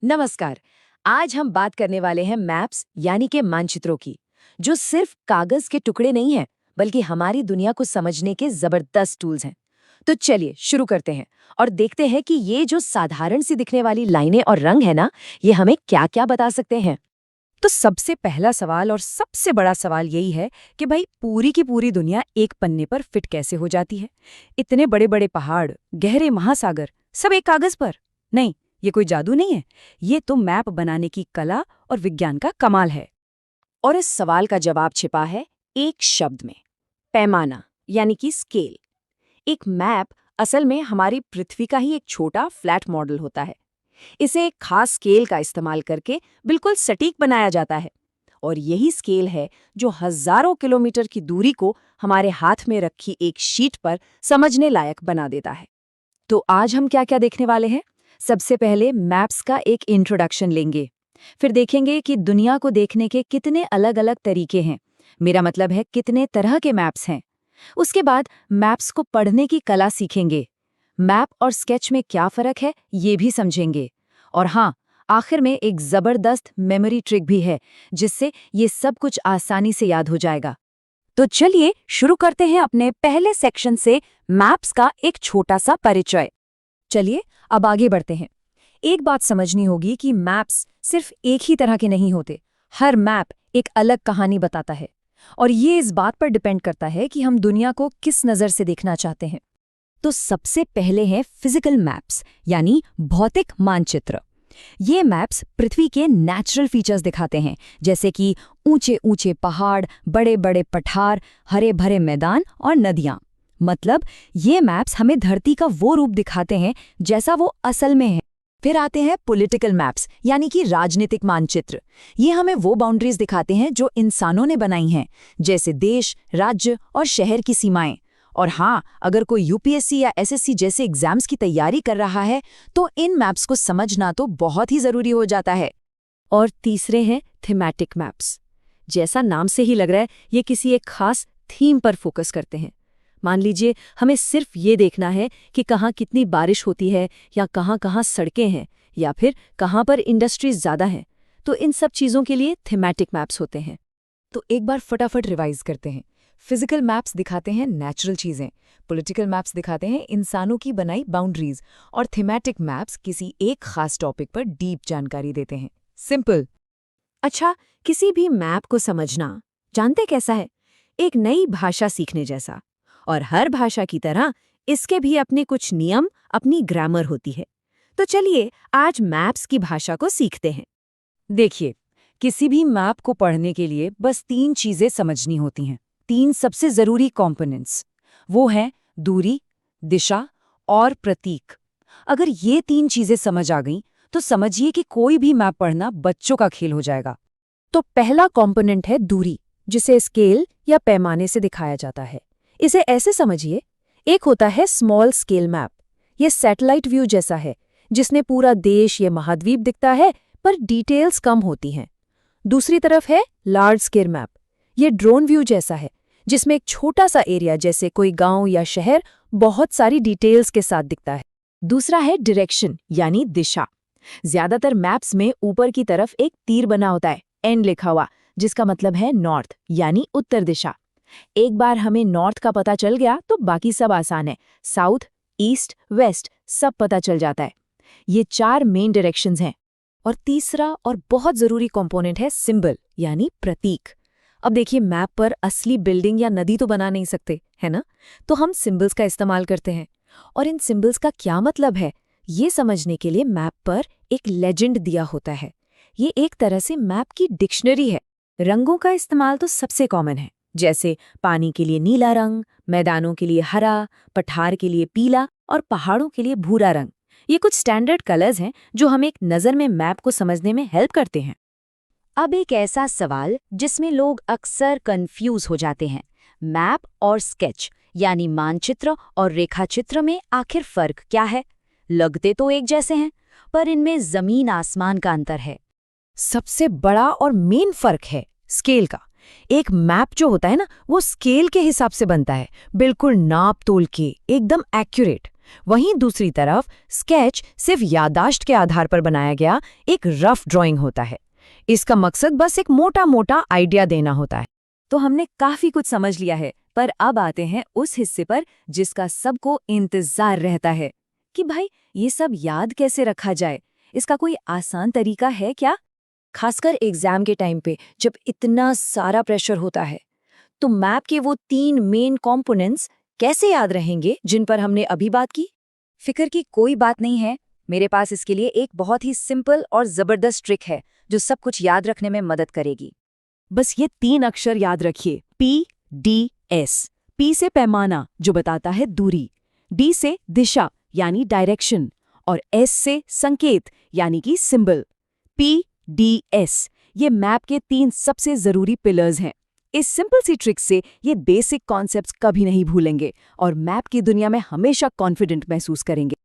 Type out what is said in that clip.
नमस्कार। आज हम बात करने वाले हैं मैप्स यानी के मानचित्रों की, जो सिर्फ कागज के टुकड़े नहीं हैं, बल्कि हमारी दुनिया को समझने के जबरदस्त टूल्स हैं। तो चलिए शुरू करते हैं और देखते हैं कि ये जो साधारण सी दिखने वाली लाइनें और रंग है ना, ये हमें क्या-क्या बता सकते हैं। तो सबसे पहला सवाल और सबसे बड़ा सवाल यही है कि भाई पूरी की पूरी दुनिया एक पन्ने पर फिट कैसे हो जाती है। इतने बड़े बड़े पहाड़, गहरे महासागर, सब एक कागज पर। नहीं, ये कोई जादू नहीं है। ये तो मैप बनाने की कला और विज्ञान का कमाल है। और इस सवाल का जवाब छिपा है एक शब्द में, पैमाना यानी कि स्केल। एक मैप असल में हमारी पृथ्वी का ही एक छोटा फ्लैट मॉडल होता है। इसे एक खास स्केल का इस्तेमाल करके बिल्कुल सटीक बनाया जाता है। और यही स्केल है जो हजारों किलोमीटर की दूरी को हमारे हाथ में रखी एक शीट पर समझने लायक बना देता है। तो आज हम क्या क्या देखने वाले हैं? सबसे पहले मैप्स का एक इंट्रोडक्शन लेंगे। फिर देखेंगे कि दुनिया को देखने के कितने अलग अलग तरीके हैं। मेरा मतलब है कितने तरह के मैप्स हैं। उसके बाद मैप्स को पढ़ने की कला सीखेंगे। मैप और स्केच में क्या फर्क है ये भी समझेंगे। और हाँ, आखिर में एक जबरदस्त मेमोरी ट्रिक भी है, जिससे ये सब कुछ आसानी से याद हो जाएगा। तो चलिए शुरू करते हैं अपने पहले सेक्शन से, मैप्स का एक छोटा सा परिचय। चलिए अब आगे बढ़ते हैं। एक बात समझनी होगी कि मैप्स सिर्फ एक ही तरह के नहीं होते। हर मैप एक अलग कहानी बताता है, और ये इस बात पर डिपेंड करता है कि हम दुनिया को किस नज़र से देखना चाहते हैं। तो सबसे पहले हैं फिजिकल मैप्स, यानी भौतिक मानचित्र। ये मैप्स पृथ्वी के नेचुरल फीचर्स दिखाते हैं, जैसे कि ऊंचे ऊंचे पहाड़, बड़े बड़े पठार, हरे भरे मैदान और नदियां। मतलब ये मैप्स हमें धरती का वो रूप दिखाते हैं जैसा वो असल में है। फिर आते हैं पॉलिटिकल मैप्स, यानी कि राजनीतिक मानचित्र। ये हमें वो बाउंड्रीज दिखाते हैं जो इंसानों ने बनाई हैं, जैसे देश, राज्य और शहर की सीमाएं। और हाँ, अगर कोई यूपीएससी या एसएससी जैसे एग्जाम्स की तैयारी कर रहा है, तो इन मैप्स को समझना तो बहुत ही जरूरी हो जाता है। और तीसरे हैं थीमैटिक मैप्स। जैसा नाम से ही लग रहा है, ये किसी एक खास थीम पर फोकस करते हैं। मान लीजिए हमें सिर्फ ये देखना है कि कहाँ कितनी बारिश होती है, या कहाँ कहाँ सड़कें हैं, या फिर कहाँ पर इंडस्ट्रीज ज़्यादा हैं। तो इन सब चीज़ों के लिए थीमैटिक मैप्स होते हैं। तो एक बार फटाफट रिवाइज करते हैं। फिजिकल मैप्स दिखाते हैं नेचुरल चीज़ें, पॉलिटिकल मैप्स दिखाते हैं इंसानों की बनाई बाउंड्रीज, और थीमैटिक मैप्स किसी एक खास टॉपिक पर डीप जानकारी देते हैं। सिंपल। अच्छा, किसी भी मैप को समझना जानते कैसा है? एक नई भाषा सीखने जैसा। और हर भाषा की तरह इसके भी अपने कुछ नियम, अपनी ग्रामर होती है। तो चलिए आज मैप्स की भाषा को सीखते हैं। देखिए, किसी भी मैप को पढ़ने के लिए बस 3 चीज़ें समझनी होती हैं। 3 सबसे ज़रूरी कॉम्पोनेंट्स। वो हैं दूरी, दिशा और प्रतीक। अगर ये 3 चीज़ें समझ आ गईं, तो समझिए कि कोई भी मैप पढ़ना बच्चों का खेल हो जाएगा। तो पहला कॉम्पोनेंट है दूरी, जिसे स्केल या पैमाने से दिखाया जाता है। इसे ऐसे समझिए, एक होता है स्मॉल स्केल मैप। ये सैटेलाइट व्यू जैसा है, जिसमें पूरा देश या महाद्वीप दिखता है, पर डिटेल्स कम होती हैं। दूसरी तरफ है लार्ज स्केल मैप। ये ड्रोन व्यू जैसा है, जिसमें एक छोटा सा एरिया जैसे कोई गांव या शहर बहुत सारी डिटेल्स के साथ दिखता है। दूसरा है डायरेक्शन यानी दिशा। ज्यादातर मैप्स में ऊपर की तरफ एक तीर बना होता है, एन लिखा हुआ, जिसका मतलब है नॉर्थ यानी उत्तर दिशा। एक बार हमें नॉर्थ का पता चल गया तो बाकी सब आसान है। साउथ, ईस्ट, वेस्ट सब पता चल जाता है। ये 4 मेन डायरेक्शंस हैं। और तीसरा और बहुत जरूरी कंपोनेंट है सिंबल यानी प्रतीक। अब देखिए, मैप पर असली बिल्डिंग या नदी तो बना नहीं सकते, है ना? तो हम सिंबल्स का इस्तेमाल करते हैं। और इन सिंबल्स का क्या मतलब है, ये समझने के लिए मैप पर एक लेजेंड दिया होता है। ये एक तरह से मैप की डिक्शनरी है। रंगों का इस्तेमाल तो सबसे कॉमन है, जैसे पानी के लिए नीला रंग, मैदानों के लिए हरा, पठार के लिए पीला और पहाड़ों के लिए भूरा रंग। ये कुछ स्टैंडर्ड कलर्स हैं जो हमें एक नज़र में मैप को समझने में हेल्प करते हैं। अब एक ऐसा सवाल जिसमें लोग अक्सर कंफ्यूज हो जाते हैं, मैप और स्केच यानी मानचित्र और रेखाचित्र में आखिर फर्क क्या है? लगते तो एक जैसे हैं, पर इनमें जमीन आसमान का अंतर है। सबसे बड़ा और मेन फर्क है स्केल का। एक मैप जो होता है ना, वो स्केल के हिसाब से बनता है, बिल्कुल नाप तोल के, एकदम एक्यूरेट। वहीं दूसरी तरफ स्केच सिर्फ याददाश्त के आधार पर बनाया गया एक रफ ड्राइंग होता है। इसका मकसद बस एक मोटा मोटा आइडिया देना होता है। तो हमने काफी कुछ समझ लिया है, पर अब आते हैं उस हिस्से पर जिसका सबको इंतजार रहता है कि भाई ये सब याद कैसे रखा जाए। इसका कोई आसान तरीका है क्या? खासकर एग्जाम के टाइम पे जब इतना सारा प्रेशर होता है, तो मैप के वो 3 मेन कंपोनेंट्स कैसे याद रहेंगे जिन पर हमने अभी बात की? फिक्र की कोई बात नहीं है, मेरे पास इसके लिए एक बहुत ही सिंपल और जबरदस्त ट्रिक है जो सब कुछ याद रखने में मदद करेगी। बस ये 3 अक्षर याद रखिए, PDS। P से पैमाना जो बताता है दूरी, D से दिशा यानी डायरेक्शन, और S से संकेत यानी कि सिंबल। PDS ये मैप के 3 सबसे जरूरी पिलर्स हैं। इस सिंपल सी ट्रिक से ये बेसिक कॉन्सेप्ट्स कभी नहीं भूलेंगे और मैप की दुनिया में हमेशा कॉन्फिडेंट महसूस करेंगे।